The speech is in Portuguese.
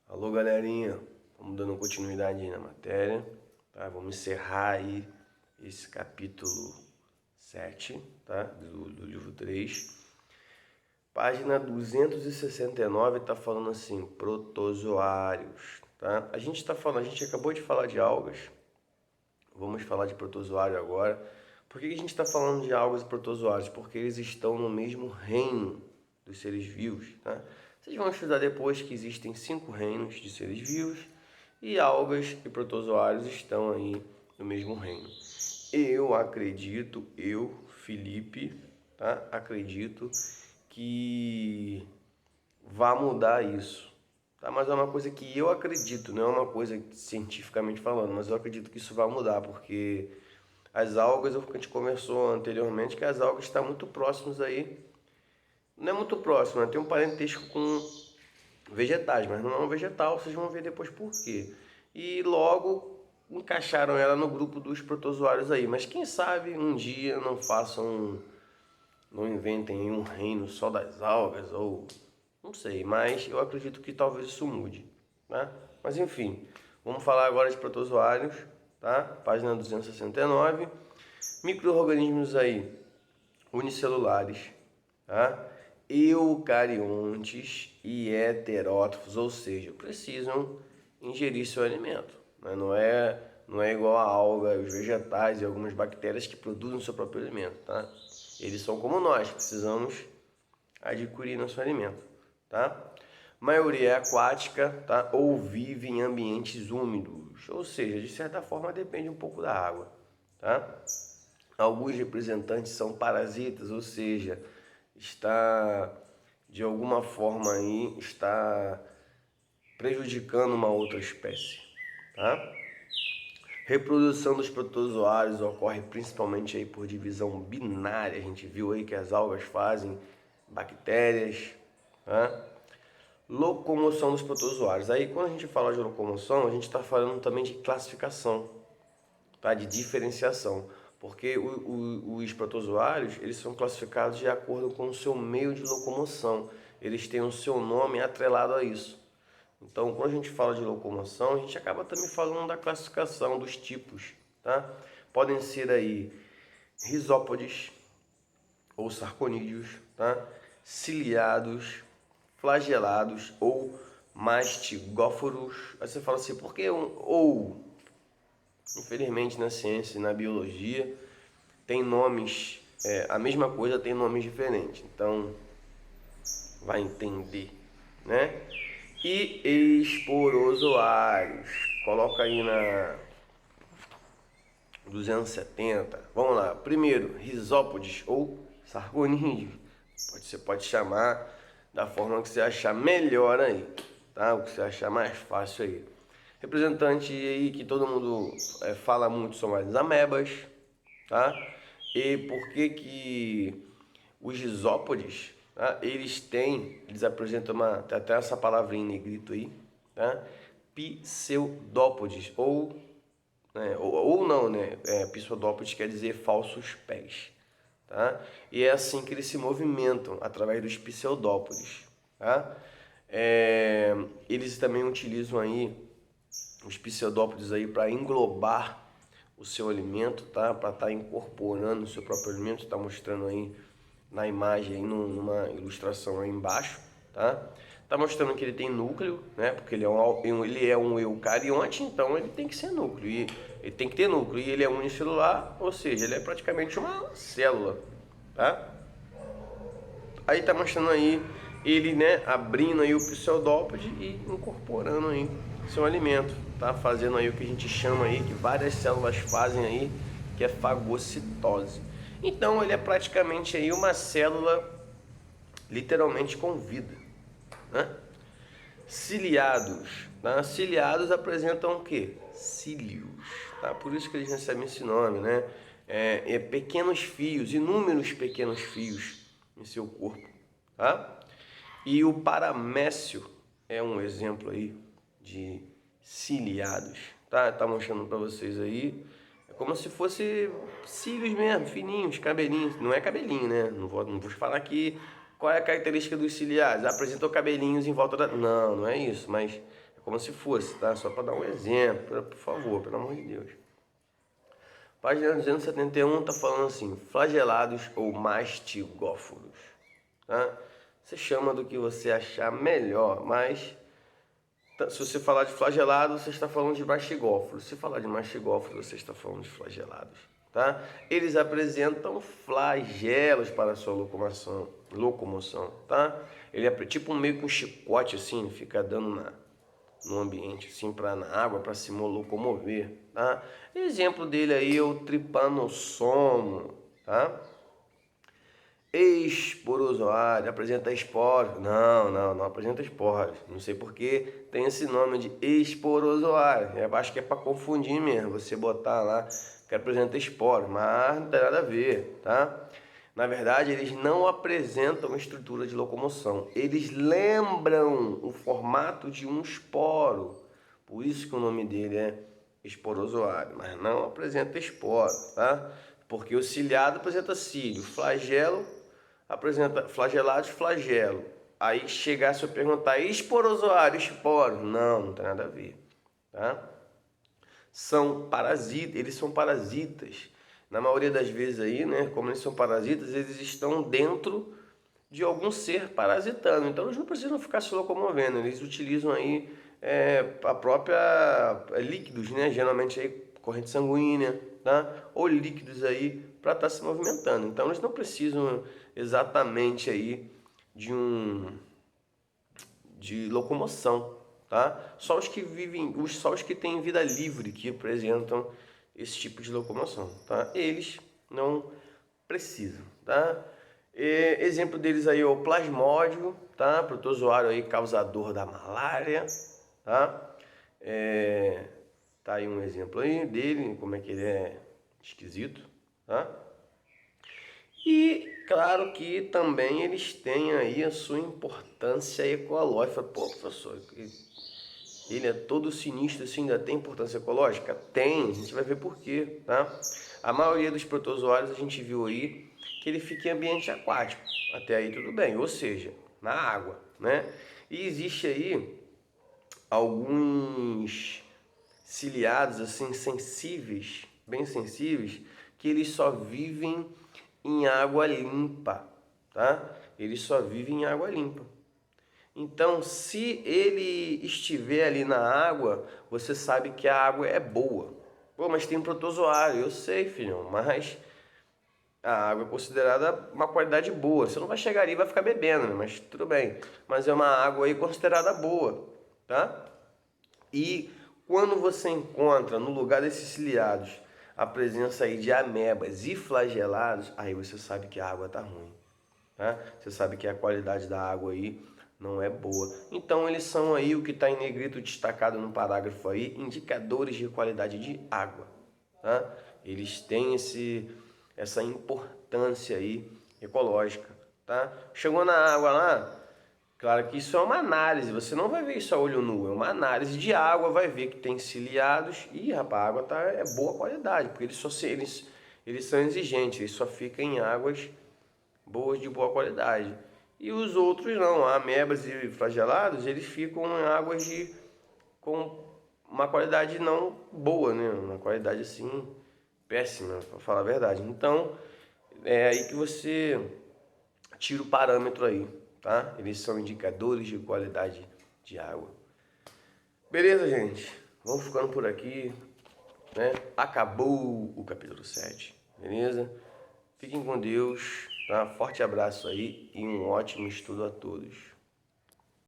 Alô, galerinha, vamos dando continuidade aí na matéria, tá? Vamos encerrar aí esse capítulo 7, tá? Do livro 3. Página 269 tá falando assim, protozoários, tá? A gente acabou de falar de algas, vamos falar de protozoário agora. Por que a gente está falando de algas e protozoários? Porque eles estão no mesmo reino dos seres vivos, tá? Vocês vão estudar depois que existem 5 reinos de seres vivos e algas e protozoários estão aí no mesmo reino. Felipe, tá? Acredito que vai mudar isso, tá? Mas é uma coisa que eu acredito, não é uma coisa cientificamente falando, mas eu acredito que isso vai mudar, porque as algas, a gente conversou anteriormente, que as algas estão muito próximas aí. Não é muito próximo, né? Tem um parentesco com vegetais, mas não é um vegetal, vocês vão ver depois por quê. E logo encaixaram ela no grupo dos protozoários aí. Mas quem sabe um dia não inventem um reino só das algas, ou não sei, mas eu acredito que talvez isso mude, né? Mas enfim, vamos falar agora de protozoários, tá? Página 269. Micro-organismos aí unicelulares, tá? Eucariontes e heterótrofos, ou seja, precisam ingerir seu alimento. Não é igual a alga, os vegetais e algumas bactérias que produzem seu próprio alimento, tá? Eles são como nós, precisamos adquirir nosso alimento, tá? Maioria é aquática, tá? Ou vive em ambientes úmidos, ou seja, de certa forma depende um pouco da água, tá? Alguns representantes são parasitas, ou seja, está de alguma forma aí está prejudicando uma outra espécie, tá? Reprodução dos protozoários ocorre principalmente aí por divisão binária. A gente viu aí que as algas fazem bactérias, tá? Locomoção dos protozoários. Aí quando a gente fala de locomoção, a gente está falando também de classificação, tá? De diferenciação, porque os protozoários eles são classificados de acordo com o seu meio de locomoção, eles têm o seu nome atrelado a isso. Então, quando a gente fala de locomoção, a gente acaba também falando da classificação dos tipos, tá? Podem ser aí risópodes ou sarconídeos, tá? Ciliados, flagelados ou mastigóforos. Aí você fala assim, por que ou? Infelizmente, na ciência e na biologia, tem nomes, a mesma coisa tem nomes diferentes. Então, vai entender, né? E esporozoários. Coloca aí na 270. Vamos lá. Primeiro, risópodes ou sarconídeos. Você pode chamar da forma que você achar melhor aí, tá? O que você achar mais fácil aí. Representante aí que todo mundo fala muito são as amebas, tá? E por que os risópodes, tá? Eles apresentam tem até essa palavrinha em negrito aí, tá? Pseudópodes, ou não, né? Pseudópodes quer dizer falsos pés, tá? E é assim que eles se movimentam, através dos pseudópodes, tá? Eles também utilizam aí os pseudópodes aí para englobar o seu alimento, tá? Para estar incorporando o seu próprio alimento, está mostrando aí na imagem, aí numa ilustração aí embaixo, tá? Tá mostrando que ele tem núcleo, né? Porque ele é um eucarionte, então ele tem que ser núcleo, e ele tem que ter núcleo, e ele é unicelular, ou seja, ele é praticamente uma célula, tá? Aí tá mostrando aí ele, né, abrindo aí o pseudópode e incorporando aí seu alimento, tá? Fazendo aí o que a gente chama aí, que várias células fazem aí, que é fagocitose. Então ele é praticamente aí uma célula literalmente com vida, né? Ciliados, tá? Ciliados apresentam o quê? Cílios, tá? Por isso que eles recebem esse nome, né? Pequenos fios, inúmeros pequenos fios em seu corpo, tá? E o paramécio é um exemplo aí de ciliados, tá? Tá mostrando para vocês aí, é como se fosse cílios mesmo, fininhos, cabelinhos. Não é cabelinho, né? Não vou falar aqui qual é a característica dos ciliados. Apresentou cabelinhos em volta da... Não é isso, mas é como se fosse, tá? Só para dar um exemplo, por favor, pelo amor de Deus. Página 271 está falando assim, flagelados ou mastigóforos, tá? Você chama do que você achar melhor, mas se você falar de flagelados, você está falando de mastigóforos. Se falar de mastigóforos, você está falando de flagelados, tá? Eles apresentam flagelos para a sua locomoção, tá? Ele é tipo meio que um chicote assim, fica dando no ambiente, assim, na água, para se locomover, tá? Exemplo dele aí é o Trypanossomo, tá? Esporozoário, apresenta esporos. Não apresenta esporos. Não sei porque tem esse nome de esporozoário. Eu acho que é para confundir mesmo, você botar lá que apresenta esporos, mas não tem nada a ver, tá? Na verdade, eles não apresentam estrutura de locomoção. Eles lembram o formato de um esporo. Por isso que o nome dele é esporozoário, mas não apresenta esporo, tá? Porque o ciliado apresenta cílio, flagelo apresenta flagelados, flagelo. Aí chegasse a perguntar, esporozoário, esporo? Não tem nada a ver, tá? São parasitas, eles são parasitas. Na maioria das vezes aí, né, como eles são parasitas, eles estão dentro de algum ser parasitando. Então eles não precisam ficar se locomovendo, eles utilizam aí a própria líquidos, né, geralmente aí corrente sanguínea, tá? Ou líquidos aí para estar se movimentando. Então eles não precisam exatamente aí de locomoção, tá? Só os que vivem, só os que têm vida livre que apresentam esse tipo de locomoção, tá? Eles não precisam, tá? Exemplo deles aí é o plasmódio, tá? Protozoário aí causador da malária, tá? Tá aí um exemplo aí dele, como é que ele é esquisito, tá? E claro que também eles têm aí a sua importância ecológica. Pô, professor, ele é todo sinistro assim, ainda tem importância ecológica? Tem, a gente vai ver por quê, tá? A maioria dos protozoários a gente viu aí que ele fica em ambiente aquático. Até aí tudo bem, ou seja, na água, né? E existe aí alguns ciliados assim sensíveis, bem sensíveis, que eles só vivem em água limpa, tá? Eles só vivem em água limpa. Então, se ele estiver ali na água, você sabe que a água é boa. Pô, mas tem protozoário, eu sei, filhão, mas a água é considerada uma qualidade boa. Você não vai chegar ali e vai ficar bebendo, né? Mas tudo bem. Mas é uma água aí considerada boa, tá? E quando você encontra no lugar desses ciliados a presença aí de amebas e flagelados, aí você sabe que a água tá ruim, tá? Você sabe que a qualidade da água aí não é boa. Então eles são aí o que está em negrito destacado no parágrafo aí, indicadores de qualidade de água, tá? Eles têm essa importância aí ecológica, tá? Chegou na água lá, claro que isso é uma análise, você não vai ver isso a olho nu, é uma análise de água, vai ver que tem ciliados e, rapaz, a água é boa qualidade, porque eles são exigentes, eles só ficam em águas boas de boa qualidade. E os outros não, amebas e flagelados, eles ficam em águas com uma qualidade não boa, né? Uma qualidade assim péssima, para falar a verdade. Então, é aí que você tira o parâmetro aí, tá? Eles são indicadores de qualidade de água. Beleza, gente? Vamos ficando por aqui, né? Acabou o capítulo 7, beleza? Fiquem com Deus, tá? Forte abraço aí e um ótimo estudo a todos.